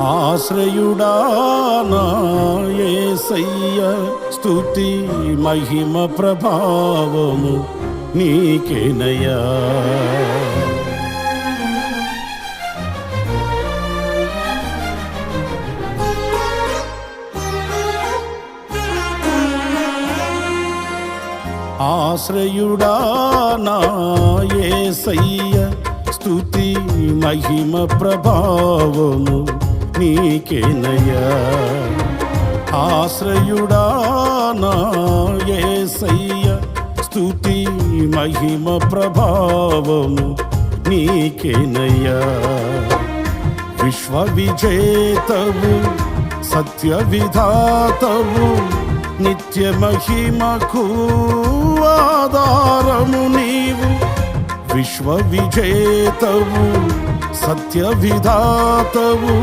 ఆశ్రయుడా నా యేసయ్య, స్తుతి మహిమ ప్రభావము నీకేనయ్యా. ఆశ్రయుడా నా యేసయ్య, స్తుతి మహిమ ప్రభావము నీకేనయ్యా. ఆశ్రయుడా నా యేసయ్య, స్తుతి మహిమ ప్రభావము నీకేనయ్యా. విశ్వ విజేతవు, సత్య విధాతవు, నిత్య మహిమకు ఆధారము నీవు. విశ్వ విజేతవు, సత్య విధాతవు,